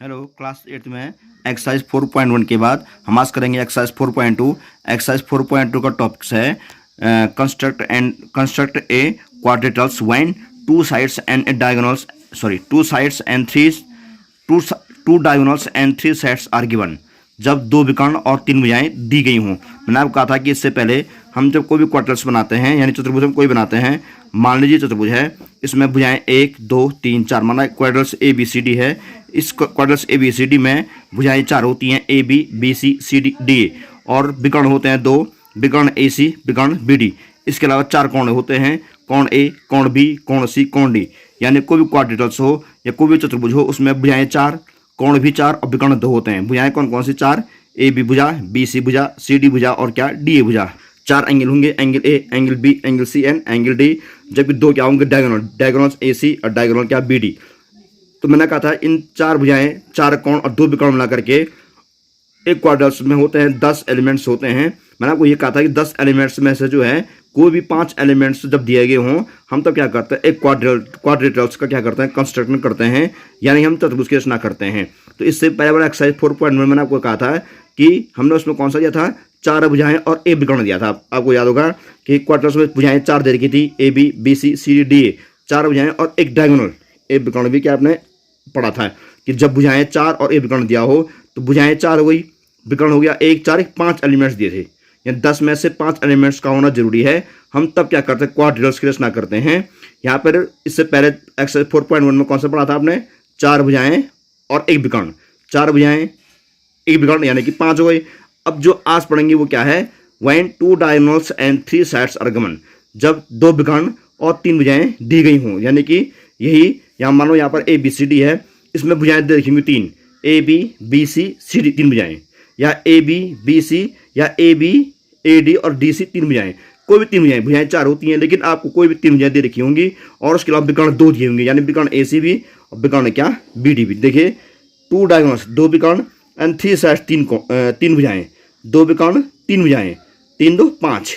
Hello class 8 में exercise 4.1 के बाद हम आज करेंगे एक्सरसाइज 4.2। एक्सरसाइज 4.2 का टॉपिक्स है construct a quadrilateral when two sides and diagonals two sides and two diagonals and three sets are given. जब दो विकर्ण और तीन भुजाएं दी गई हों। मैंने आपको कहा था कि इससे पहले हम जब कोई भी क्वाड्रेटर्स बनाते हैं यानी चतुर्भुज हम कोई बनाते हैं, मान लीजिए चतुर्भुज है, इसमें भुजाएं 1 2 3 4 माना क्वाड्रेटर्स ए बी सी डी है। इस क्वाड्रेटर्स ए बी सी डी में भुजाएं 4 होती हैं, A B B C C D D A, और विकर्ण होते हैं 2, विकर्ण ए सी विकर्ण बी डी। इसके अलावा 4 कोण होते हैं, कोण ए कोण बी कोण सी कोण डी। यानी कोई भी क्वाड्रेटर्स हो या कोई भी चतुर्भुज हो उसमें भुजाएं 4, कोण भी 4 और विकर्ण 2 होते हैं। भुजाएं कौन कौन सी 4? ए बी भुजा, बी सी भुजा, सी डी भुजा और क्या डी ए भुजा। 4 एंगल होंगे, angle A angle B angle C and angle D. जबकि 2 क्या होंगे? डायगोनल, डायगोनल ए सी और डायगोनल क्या बी डी। तो मैंने कहा था इन 4 भुजाएं 4 कोण और 2 विकर्ण मिला करके एक क्वाड्रेटर्स में होते हैं 10 एलिमेंट्स होते हैं। मैंने आपको ये कहा था कि 10 एलिमेंट्स में से जो है कोई भी 5 एलिमेंट्स जब दिए गए हों हम तब क्या करते हैं, एक क्वाड्रेटर्स का क्या करते हैं, कंस्ट्रक्शन करते हैं, यानी हम चतुर्भुज की रचना करते हैं। तो इससे पहले वाला एक्सरसाइज 4.1 मैंने आपको कहा था कि हमने उसमें कौन सा दिया था, 4 भुजाएं और एक विकर्ण दिया था। आपको याद होगा कि क्वाड्रेटर्स में भुजाएं 4 दे रखी थी, A B B C C D D A, 4 भुजाएं और एक डायगोनल एक विकर्ण भी क्या आपने पढ़ा था कि जब भुजाएं 4 और एक विकर्ण दिया हो तो भुजाएं 4 हो गई, विकर्ण हो गया 1 4 5 एलिमेंट्स दिए थे, यानी 10 में से 5 एलिमेंट्स का होना जरूरी है। हम तब क्या करते हैं, क्वाड्रेटर्स की रचना करते हैं। यहाँ पर इससे पहले एक्सरसाइज 4.1 में कौन सा पढ़ा था आपने, 4 भुजाएं और एक विकर्ण, 4 भुजाएं एक विकर्ण यानी कि 5 हो गई। अब जो आज पढ़ेंगे वो क्या है, when two diagonals and three sides are given. जब 2 विकर्ण और 3 भुजाएं दी गई हों, यानी कि यही यहाँ मानो यहाँ पर ए बी सी डी है, इसमें भुजाएं दे रखी होंगी 3, A B B C C D 3 भुजाएं, या ए बी बी सी या ए बी ए डी और डी सी 3 भुजाएं, कोई भी 3 भुजाएं। भुजाएं 4 होती हैं लेकिन आपको कोई भी 3 भुजाएं दे रखी होंगी और उसके अलावा विकर्ण 2 दिए होंगे, यानी विकर्ण ए सी भी और विकर्ण क्या बी डी भी। देखिए 2 डायगोनल्स 2 विकर्ण एंड 3 साइड्स 3 भुजाएं, 2 विकर्ण 3 भुजाएं, 3 2 5।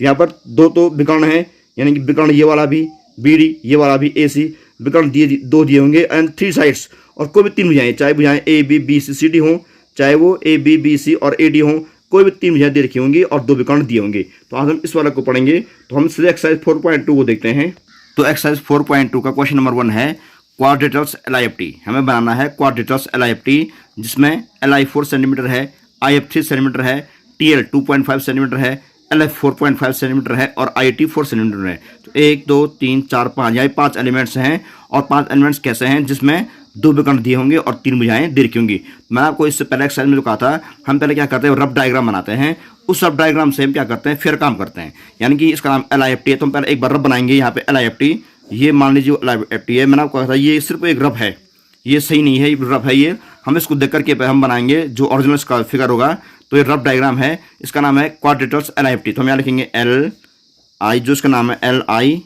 यहाँ पर 2 तो विकर्ण है यानी कि विकर्ण ये वाला भी बी डी, ये वाला भी ए सी, विकर्ण 2 दिए होंगे एंड 3 साइड्स, और कोई भी 3 भुजाएं, चाहे भुजाएं A B B C C D हों, चाहे वो ए बी बी सी और ए डी हों, कोई भी 3 भुजाएं दे रखी होंगी और 2 विकर्ण दिए होंगे। तो आज हम इस वाला को पढ़ेंगे। तो हम सीधे एक्सरसाइज 4.2 को देखते हैं। तो एक्सरसाइज 4.2 का क्वेश्चन नंबर 1 है क्वाड्रेटर्स एलआईएफटी। हमें बनाना है क्वाड्रेटर्स एलआईएफटी जिसमें एलआई 4 सेंटीमीटर है, आईएफ 3 सेंटीमीटर है, टीएल 2.5 सेंटीमीटर है, एलएफ 4.5 सेंटीमीटर है और आईटी 4 सेंटीमीटर है। तो 1 2 3 4 5 यानी 5 एलिमेंट्स हैं। और 5 एलिमेंट्स कैसे हैं, जिसमें 2 विकर्ण दिए होंगे और 3 भुजाएं दे रखी होंगी। मैं आपको इससे पहले एक्सरसाइज में जो कहा था, हम पहले क्या करते हैं, रफ डायग्राम बनाते हैं। उस रफ डायग्राम से हम क्या करते हैं, फिर काम करते हैं। यानी कि इसका नाम एलआईएफटी है, तो हम पहले एक बार रफ बनाएंगे। यहाँ पे एलआईएफटी, ये मान लीजिए एलआईएफटी है। मैंने आपको कहा था ये सिर्फ एक रफ है, ये सही नहीं है, ये रफ है। ये हम इसको देख करके हम बनाएंगे जो ओरिजिनल इसका फिगर होगा। तो ये रफ डायग्राम है, इसका नाम है क्वाड्रेटर्स एलआईएफटी। तो हम यहाँ लिखेंगे एल आई, जो इसका नाम है एल आई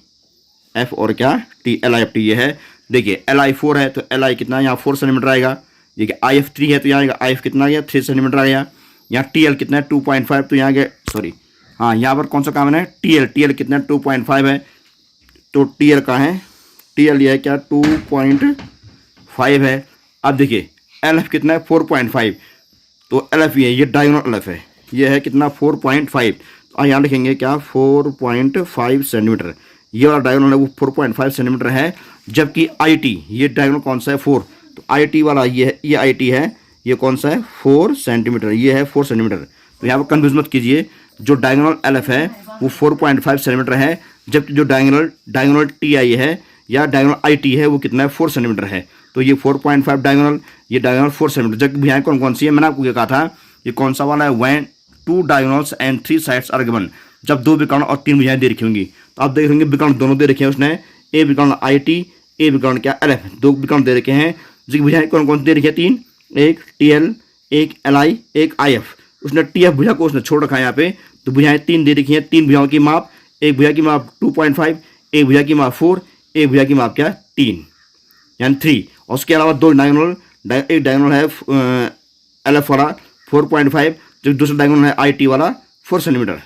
एफ और क्या टी, एलआईएफटी ये है। देखिए एल आई 4 है तो एल आई कितना, यहाँ 4 सेंटीमीटर आएगा। देखिए आई एफ 3 है तो यहाँ आई एफ कितना आएगा, 3 सेंटीमीटर आएगा। यहाँ टी एल कितना है 2.5, तो यहाँ सॉरी हाँ यहाँ पर कौन सा काम है, टी एल कितना 2.5 है। तो टी एल का है, टी एल ये है क्या 2.5 है। अब देखिए एल एफ कितना है 4.5, तो एल एफ ये है, ये डायगोनल एल एफ है, ये है कितना 4.5। तो यहाँ लिखेंगे क्या 4.5 सेंटीमीटर। ये वाला डायगोनल है वो 4.5 सेंटीमीटर है। जबकि आई टी, ये डायगोनल कौन सा है 4, तो आई टी वाला ये है, ये आई टी है, ये कौन सा है 4 सेंटीमीटर, ये है 4 सेंटीमीटर। तो यहाँ पर कन्फ्यूज मत कीजिए, जो डायगोनल एल एफ है वो 4.5 सेंटीमीटर है, जबकि जो डायगोनल टी आई है या डायगोनल आई टी है वो कितना है 4 सेंटीमीटर है। तो ये 4.5 डायगोनल, ये डायगोनल 4 सेंटीमीटर। जबकि भुजाएं कौन कौन सी है, मैंने आपको ये कहा था, ये कौन सा वाला है, when 2 diagonals and 3 sides are given. जब 2 विकर्ण और 3 भुजाएं दे रखी होंगी। तो आप देख रहे विकर्ण दोनों दे रखे हैं उसने, ए विकर्ण आई टी, ए विकर्ण क्या एल एफ, 2 विकर्ण दे रखे हैं। जिसकी भुजाएं कौन कौन दे रखी है 3, एक टी एल, एक एल आई, एक आई एफ। उसने टी एफ भुजा को उसने छोड़ रखा है यहाँ पे। तो भुजाएं 3 दे रखी हैं, 3 भुजाओं की माप, एक भुजा की माप 2.5, एक भुजा की माप 4, एक भुजा की माप क्या 3 यानी 3। और उसके अलावा 2 डायगोनल, एक डायगोनल है एल एफ वाला 4.5, जो दूसरा डायगोनल है आई टी वाला 4 सेंटीमीटर।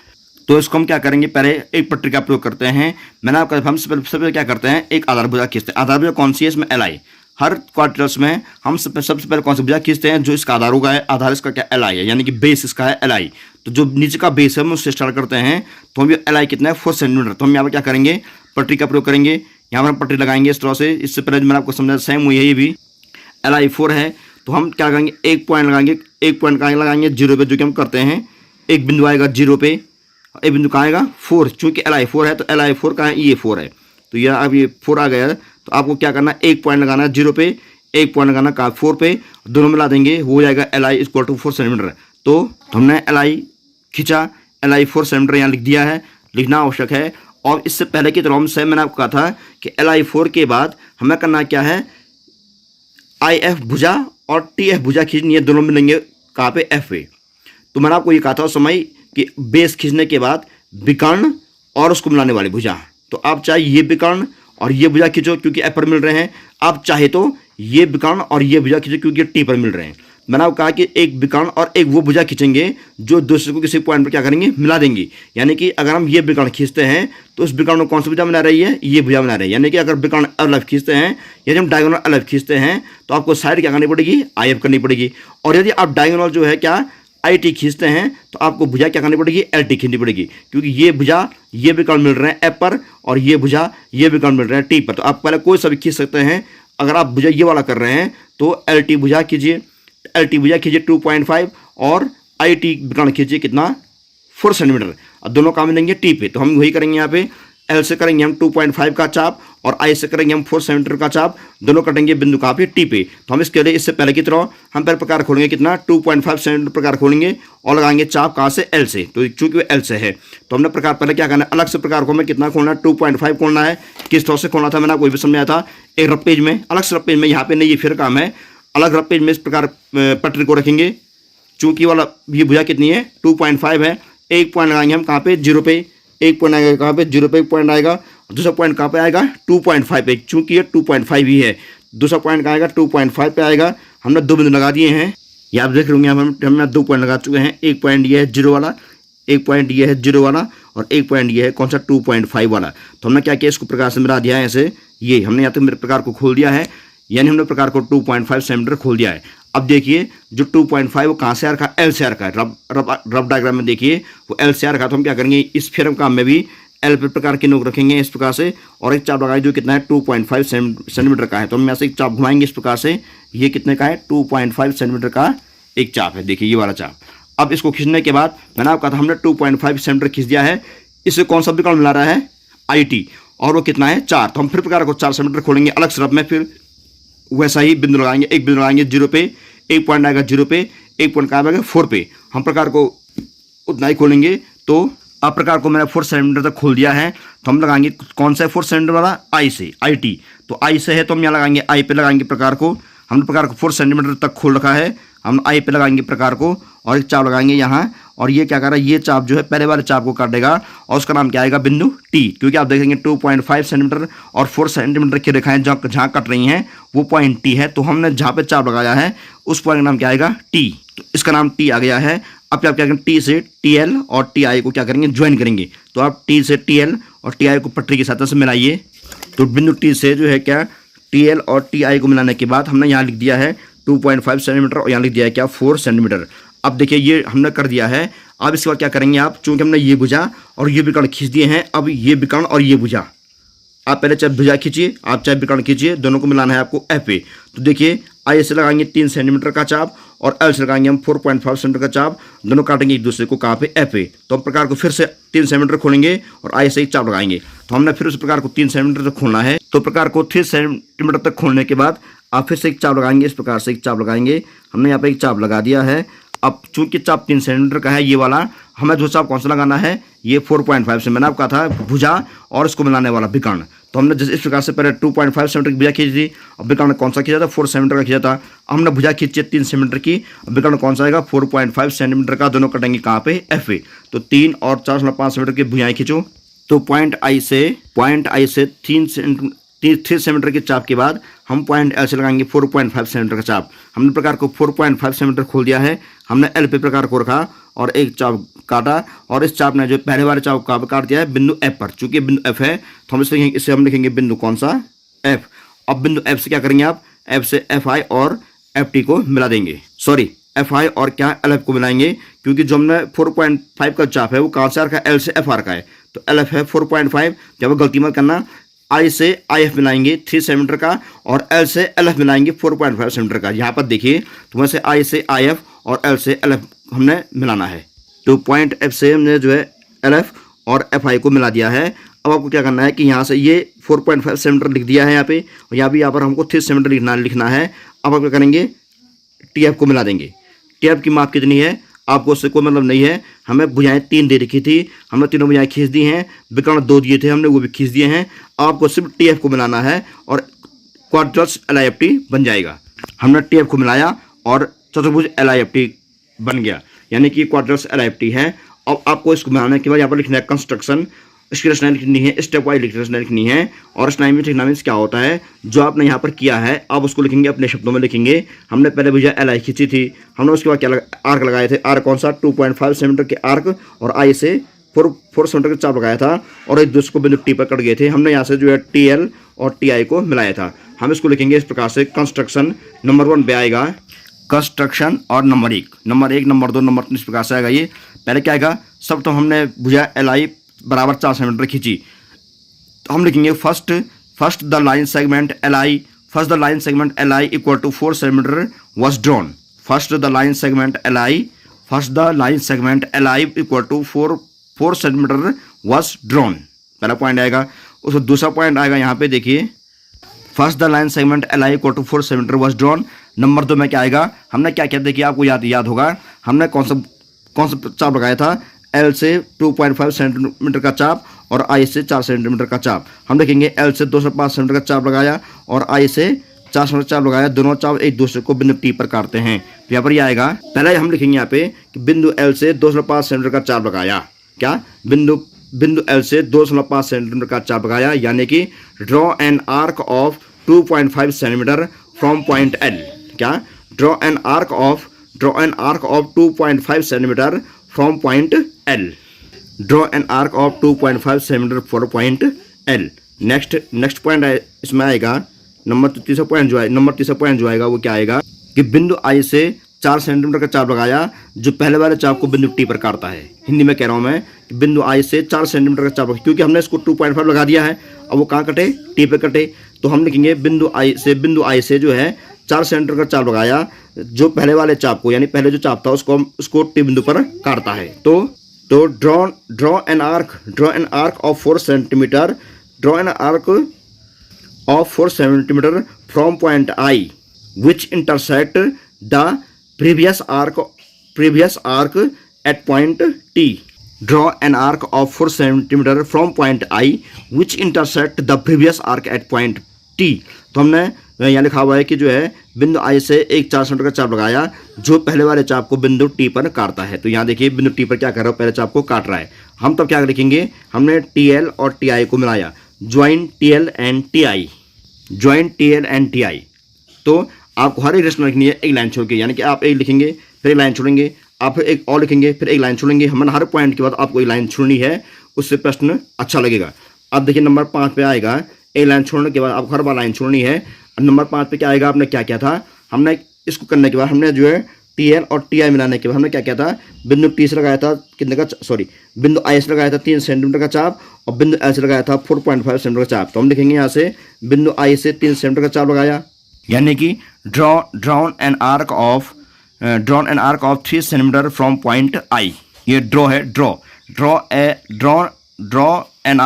तो इसको हम क्या करेंगे, पहले एक पट्टी का प्रयोग करते हैं। मैंने आपका हम सबसे क्या करते हैं, एक आधार भुजा खींचते हैं। आधार भुजा कौन सी है, इसमें एल आई, हर क्वाड्रेटर्स में हम सबसे पहले कौन सा भुजा खींचते हैं, जो इसका आधार होगा है, आधार इसका क्या एल आई है, यानी कि बेस इसका है एल आई। तो जो नीचे का बेस है हम उससे स्टार्ट करते हैं। तो हम एल आई कितना है 4 सेंटीमीटर। तो हम यहाँ पर क्या करेंगे, पटरी का प्रयोग करेंगे। यहाँ पर हम पटरी लगाएंगे इस तरह से। इससे पहले मैंने आपको समझाया सेम वही है, ये भी एल आई 4 है। तो हम क्या करेंगे, एक पॉइंट लगाएंगे, एक पॉइंट कहाँ लगाएंगे 0 पे, जो कि हम करते हैं। एक बिंदु आएगा 0 पे, एक बिंदु कहाँ आएगा 4, चूँकि एल आई 4 है तो एल आई 4 कहाँ है, ये 4 है। तो यह अब ये 4 आ गया है। तो आपको क्या करना है, एक पॉइंट लगाना है 0 पे, एक पॉइंट लगाना कहाँ 4 पे, दोनों मिला देंगे, हो जाएगा L I equal to 4 centimetre. तो हमने एल आई खींचा, एल आई 4 सेंटीमीटर यहाँ लिख दिया है, लिखना आवश्यक है। और इससे पहले की तरह हम सेम मैंने आपको कहा था कि एल आई 4 के बाद हमें करना क्या है, आई एफ भुजा और टी एफ भुजा खींचनी है, दोनों मिलेंगे कहाँ पे, एफ पे। तो मैंने आपको ये कहा था उस समय कि बेस खींचने के बाद विकर्ण और उसको मिलाने वाली भुजा। तो आप चाहे ये विकर्ण और ये भुजा खींचो क्योंकि एफ पर मिल रहे हैं, आप चाहे तो ये विकर्ण और ये भुजा खींचो क्योंकि टी पर मिल रहे हैं। मैंने आपको कहा कि एक विकर्ण और एक वो भुजा खींचेंगे जो दूसरे को किसी पॉइंट पर क्या करेंगे, मिला देंगे। यानी कि अगर हम ये विकर्ण खींचते हैं तो उस विकर्ण में कौन सी भुजा बना रही है, ये भुजा बना रही है। यानी कि अगर विकर्ण अलग खींचते हैं, यदि हम डायगोनल अलग खींचते हैं तो आपको साइड क्या करनी पड़ेगी, आई एफ करनी पड़ेगी। और यदि आप डायगोनल जो है क्या आई टी खींचते हैं तो आपको भुजा क्या करनी पड़ेगी, एल टी खींचनी पड़ेगी, क्योंकि ये भुजा ये विकर्ण मिल रहे हैं एफ पर और ये भुजा ये विकर्ण मिल रहे हैं टी पर। तो आप पहले कोई सा भी खींच सकते हैं। अगर आप भुजा ये वाला कर रहे हैं तो एल टी भुजा कीजिए, एल टी भुजा कीजिए 2.5 और आई टी विकर्ण कीजिए कितना 4 सेंटीमीटर। अब दोनों काम मिलेंगे टी पे। तो हम वही करेंगे, यहाँ पे एल से करेंगे हम 2.5 का चाप और आई से करेंगे हम 4 सेंटीमीटर का चाप, दोनों कटेंगे बिंदु कहाँ पे, टी पे। तो हम इसके लिए इससे पहले की तरह हम पहले प्रकार खोलेंगे कितना 2.5 सेंटीमीटर प्रकार खोलेंगे और लगाएंगे चाप कहाँ से, एल से। तो चूंकि वो एल से है तो हमने प्रकार पहले क्या करना है, अलग से प्रकार को हमें कितना खोलना है, 2.5 खोलना है। किस तरह से खोलना था मैंने आपको भी समझाया था, एक रफ पेज में, अलग से रफ पेज में, यहाँ पे नहीं, ये फिर काम है, अलग रफ पेज में इस प्रकार पटरी को रखेंगे। चूंकि वाला ये भुजा कितनी है 2.5 है, एक पॉइंट लगाएंगे हम कहाँ पे, 0 पे, एक पॉइंट आएगा कहाँ पे, 0 पे एक पॉइंट आएगा, दूसरा पॉइंट कहाँ पे आएगा 2.5 पे, चूंकि ये 2.5 ही है, दूसरा पॉइंट कहाँ आएगा 2.5 पे आएगा। हमने 2 बिंदु लगा दिए हैं, ये आप देख लेंगे, हमने 2 पॉइंट लगा चुके हैं। एक पॉइंट ये है 0 वाला, एक पॉइंट ये है 0 वाला और एक पॉइंट ये है कौन सा 2.5 वाला। तो हमने क्या किया, इसको प्रकार से मिला दिया है ऐसे, ये हमने यहाँ तक मेरे प्रकार को खोल दिया है, यानी हमने प्रकार को 2.5 सेंटीमीटर खोल दिया है। अब देखिए जो 2.5 वो कहाँ से आ रखा है, एल से आ रखा है। रफ डायग्राम में देखिए वो एल से आ रखा है। तो हम क्या करेंगे, इस फिर काम में भी एल प्रकार की नोक रखेंगे इस प्रकार से और एक चाप लगाएंगे जो कितना है 2.5 सेंटीमीटर का है। तो हम यहाँ से एक चाप घुमाएंगे इस प्रकार से, ये कितने का है 2.5 सेंटीमीटर का एक चाप है, देखिए ये वाला चाप। अब इसको खींचने के बाद मैंने आपको कहा था हमने 2.5 सेंटीमीटर खींच दिया है। इससे कौन सा विकर्ण मिला रहा है, आई टी, और वो कितना है 4। तो हम फिर प्रकार को 4 सेंटीमीटर खोलेंगे अलग से रफ में, फिर वैसा ही बिंदु लगाएंगे, एक बिंदु लगाएंगे 0 पे, एक पॉइंट आएगा 0 पे, एक पॉइंट कहाँ आएगा 4 पे। हम प्रकार को उतना ही खोलेंगे। तो अब प्रकार को मैंने 4 सेंटीमीटर तक खोल दिया है। तो हम लगाएंगे कौन सा है 4 सेंटीमीटर वाला, आई से, आई टी। तो आई से है तो हम यहाँ लगाएंगे आई पे लगाएंगे प्रकार को। हमने प्रकार को 4 सेंटीमीटर तक खोल रखा है, हम आई पे लगाएंगे प्रकार को और एक चाप लगाएंगे यहाँ। और ये क्या कर रहा है, ये चाप जो है पहले वाले चाप को काटेगा और उसका नाम क्या आएगा, बिंदु टी। क्योंकि आप देखेंगे 2.5 सेंटीमीटर और 4 सेंटीमीटर की रेखाएं जहाँ कट रही हैं वो पॉइंट टी है। तो हमने जहाँ पे चाप लगाया है उस पॉइंट का नाम क्या आएगा, टी। तो इसका नाम टी आ गया है। अब आप क्या करेंगे, टी से टी एल और टी आई को क्या करेंगे, ज्वाइन करेंगे। तो आप टी से टी एल और टी आई को पटरी की सतह से मिलाइए। तो बिंदु टी से जो है क्या टी एल और टी आई को मिलाने के बाद हमने यहाँ लिख दिया है 2.5 सेंटीमीटर और यहाँ लिख दिया है क्या 4 सेंटीमीटर। अब देखिए ये हमने कर दिया है। अब इसके बाद क्या करेंगे आप, चूंकि हमने ये भुजा और ये विकर्ण खींच दिए हैं, अब ये विकर्ण और ये भुजा आप पहले चाहे भुजा खींचिए, आप चाहे विकर्ण खींचिए, दोनों को मिलाना है आपको एफ पे। तो देखिए आई से लगाएंगे 3 सेंटीमीटर का चाप और एल से लगाएंगे हम 4.5 सेंटीमीटर का चाप, दोनों काटेंगे एक दूसरे को कहाँ पे, एफ पे। तो हम प्रकार को फिर से 3 सेंटीमीटर खोलेंगे और आई से एक चाप लगाएंगे। तो हमने फिर उस प्रकार को 3 सेंटीमीटर तक खोलना है। तो प्रकार को 3 सेंटीमीटर तक खोलने के बाद आप फिर से एक चाप लगाएंगे, इस प्रकार से एक चाप लगाएंगे। हमने यहाँ पे एक चाप लगा दिया है। अब चूंकि चाप 3 सेंटीमीटर का है ये वाला, हमें जो चाप कौन सा लगाना है, ये 4.5 से मैंने आपको कहा था भुजा और इसको मिलाने वाला विकर्ण। तो हमने जैसे इस प्रकार से पहले 2.5 सेंटीमीटर की भुजा खींची थी और विकर्ण कौन सा खींचा था, 4 सेंटीमीटर का खींचा था। हमने भुजा खींची 3 सेंटीमीटर की, विकर्ण कौन सा आएगा 4.5 सेंटीमीटर का, दोनों कटेंगे कहाँ पे, एफ पे। तो 3 और 4.5 सेंटीमीटर की भुजाएं खींचो। तो पॉइंट आई से 3 सेंटीमीटर के चाप के बाद हम पॉइंट एल से लगाएंगे 4.5 सेंटीमीटर का चाप। हमने प्रकार को 4.5 सेंटीमीटर खोल दिया है। हमने एल पे प्रकार को रखा और एक चाप काटा और इस चाप ने जो पहले वाले चाप को काट दिया है बिंदु एफ पर। चूंकि बिंदु एफ है तो हम इसे हम लिखेंगे बिंदु कौन सा, एफ। अब बिंदु एफ से क्या करेंगे आप, एफ से एफ आई और एफ टी को मिला देंगे, सॉरी एफ आई और क्या एल एफ को मिलाएंगे, क्योंकि जो हमने 4.5 का चाप है वो कहाँ से आ रखा है, एल से एफ आर का है, तो एल एफ है 4.5, जब गलती मत करना, आई से आई एफ मिलाएंगे 3 सेंटीमीटर का और एल से एल एफ मिलाएंगे 4.5 सेंटीमीटर का। यहाँ पर देखिए तो वैसे आई से आई एफ और एल से एल एफ हमने मिलाना है, तो पॉइंट एफ से हमने जो है एल एफ और एफ आई को मिला दिया है। अब आपको क्या करना है कि यहाँ से ये 4.5 सेंटीमीटर लिख दिया है यहाँ पे, और यहाँ पर हमको 3 सेंटीमीटर लिखना है। अब आप क्या करेंगे, टी एफ को मिला देंगे। टी एफ की माप कितनी है आपको उससे कोई मतलब नहीं है, हमें भुजाएं 3 दे रखी थी, हमने तीनों भुजाएं खींच दी हैं, विकर्ण 2 दिए थे हमने वो भी खींच दिए हैं। आपको सिर्फ टी एफ को मिलाना है और Quadros L I F T बन जाएगा। हमने टी एफ को मिलाया और चतुर्भुज एल आई एफ टी बन गया, यानी कि Quadros L I F T है। अब आपको इसको मिलाने के बाद यहाँ पर लिखना है कंस्ट्रक्शन, इसकी रचना लिखनी है, स्टेप वाइज रचना लिखनी है। और रचना में लिखना मीन्स क्या होता है, जो आपने यहाँ पर किया है आप उसको लिखेंगे, अपने शब्दों में लिखेंगे। हमने पहले भुजा एल आई खींची थी, हमने उसके बाद क्या आर्क लगाए थे, आर्क कौन सा 2.5 सेंटीमीटर के आर्क और आई से 4 सेंटीमीटर का चाप लगाया था और एक दूसरे को बिंदु टी पर कट गए थे। हमने यहाँ से जो है टी एल और टी आई को मिलाया था। हम इसको लिखेंगे इस प्रकार से, कंस्ट्रक्शन नंबर 1 पे आएगा कंस्ट्रक्शन और नंबर 1, नंबर 1, नंबर 2, नंबर 3 इस प्रकार से आएगा। ये पहले क्या आएगा, सब तो हमने भुजा एल आई बराबर 4 सेंटीमीटर खींची, तो हम लिखेंगे first the line segment L I, first the line segment L I equal to 4 centimetre was drawn. First the line segment L I, first the line segment L I equal to 4 centimetre was drawn, पहला point आएगा। उसका दूसरा point आएगा यहाँ पे देखिए, first the line segment L I equal to 4 centimetre was drawn. Number 2 में क्या आएगा, हमने क्या किया देखिए, आपको याद होगा, हमने कौन सा चाप लगाया था, एल से 2.5 सेंटीमीटर का चाप और आई से 4 सेंटीमीटर का चाप। हम देखेंगे एल से 205 सेंटीमीटर का चाप लगाया और आई से 4 सेंटीमीटर चाप लगाया, दोनों चाप एक दूसरे को बिंदु टी पर काटते हैं। तो यहाँ पर ये आएगा, पहले हम लिखेंगे यहाँ पे कि बिंदु एल से 205 सेंटीमीटर का चाप लगाया, क्या बिंदु एल से 205 सेंटीमीटर का चाप लगाया, यानी कि draw an arc of 2.5 centimetre from point L, क्या draw an arc of 2.5 centimetre from point L, draw an arc of 2.5 centimetre for point L. Next point इसमें आएगा नंबर तीसरा पॉइंट जो आएगा वो क्या आएगा कि बिंदु आई से 4 सेंटीमीटर का चाप लगाया, जो पहले वाले चाप को बिंदु टी पर काटता है। हिंदी में कह रहा हूँ मैं कि बिंदु आई से 4 सेंटीमीटर का चाप, क्योंकि हमने इसको 2.5 लगा दिया है, अब वो कहाँ कटे, टी पे कटे, तो हम लिखेंगे बिंदु आई से जो है 4 सेंटीमीटर का चाप लगाया, जो पहले वाले चाप को, यानी पहले जो चाप था उसको टी बिंदु पर काटता है। तो draw an arc of 4 centimetre, draw an arc of 4 centimetre from point I which intersect the previous arc at point T. Draw an arc of 4 cm from point I which intersect the previous arc at point T. तो हमने यहाँ लिखा हुआ है कि जो है बिंदु I से एक 4 सेंटीमीटर का चाप लगाया, जो पहले वाले चाप को बिंदु T पर काटता है। तो यहाँ देखिए बिंदु T पर क्या कर रहा है, पहले चाप को काट रहा है। हम तब क्या लिखेंगे, हमने TL और TI को मिलाया, join TL and TI, join TL and TI। तो आपको हर एक रचना लिखनी है एक लाइन छोड़ के, यानी कि आप एक लिखेंगे फिर एक लाइन छोड़ेंगे, आप फिर एक और लिखेंगे फिर एक लाइन छोड़ेंगे। हमने हर पॉइंट के बाद आपको एक लाइन छोड़नी है, उससे प्रश्न अच्छा लगेगा। अब देखिए नंबर 5 पे आएगा, एक लाइन छोड़ने के बाद आपको हर बार लाइन छोड़नी है। नंबर 5 पे क्या आएगा, आपने क्या किया था, हमने इसको करने के बाद हमने जो है TL और TI मिलाने के बाद हमने क्या किया था, बिंदु T से लगाया था कितने का, सॉरी बिंदु I से लगाया था 3 सेंटीमीटर का चाप और बिंदु L से लगाया था 4.5 सेंटीमीटर का चाप। तो हम लिखेंगे यहाँ से बिंदु I से 3 सेंटीमीटर का चाप लगाया, यानी कि drawn N arc of 3 centimetre from point I. ये ड्रॉ है, draw an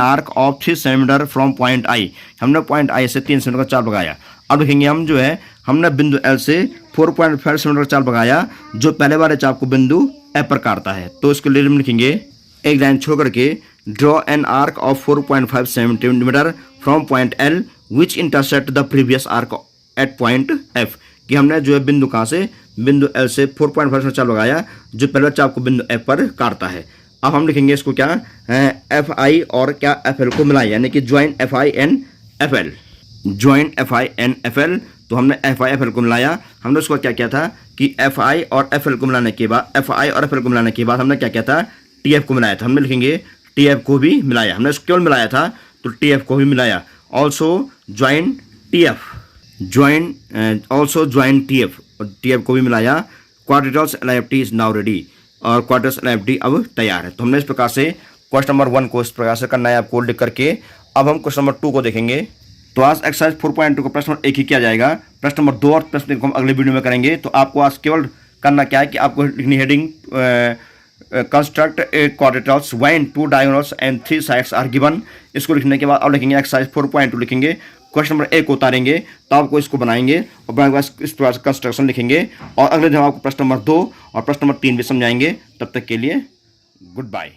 arc of 3 centimetre from point I. हमने पॉइंट आई से 3 सेंटीमीटर का चाप लगाया। अब देखेंगे हम जो है हमने बिंदु एल से 4.5 सेंटीमीटर का चाप लगाया, जो पहले वाले चाप को बिंदु ए पर काटता है। तो इसके लिए हम लिखेंगे एक लाइन छोड़ करके, draw an arc of 4.5 centimetre from point L which intersect the previous arc eight point F, कि हमने जो है बिंदु कहाँ से, बिंदु एल से 4.5 से चाप लगाया, जो पहले चाप को बिंदु एफ पर काटता है। अब हम लिखेंगे इसको क्या, एफ आई और क्या एफ एल को मिलाएं, यानी कि join F I N F L, join F I N F L. तो हमने एफ आई एफ एल को मिलाया, हमने उसको क्या किया था कि एफ आई और एफ एल को मिलाने के बाद हमने क्या किया था, टी एफ को मिलाया था। हमने लिखेंगे टी एफ को भी मिलाया, हमने इसको केवल मिलाया था तो टी एफ को भी मिलाया। Also join T F, join also join T F, T F को भी मिलाया। क्वाड्रेटर्स एलआईएफटी इज नाउ रेडी, और क्वाड्रेटर्स एलआईएफटी अब तैयार है। तो हमने इस प्रकार से क्वेश्चन नंबर 1 को इस प्रकार से करना है आपको लिख करके। अब हम क्वेश्चन नंबर 2 को देखेंगे। तो आज एक्सरसाइज 4.2 का प्रश्न नंबर 1 ही किया जाएगा। प्रश्न नंबर 2 और प्रश्न को हम अगले वीडियो में करेंगे। तो आपको आज केवल करना क्या है कि आपको लिखनी heading construct a quadrilateral when 2 diagonals and 3 sides are given. इसको लिखने के बाद अब लिखेंगे एक्सरसाइज 4.2 लिखेंगे, क्वेश्चन नंबर 1 को उतारेंगे, तो आपको इसको बनाएंगे और बनाने के बाद इस प्रकार से कंस्ट्रक्शन लिखेंगे, और अगले दिन आपको प्रश्न नंबर 2 और प्रश्न नंबर 3 भी समझाएंगे। तब तक के लिए गुड बाय।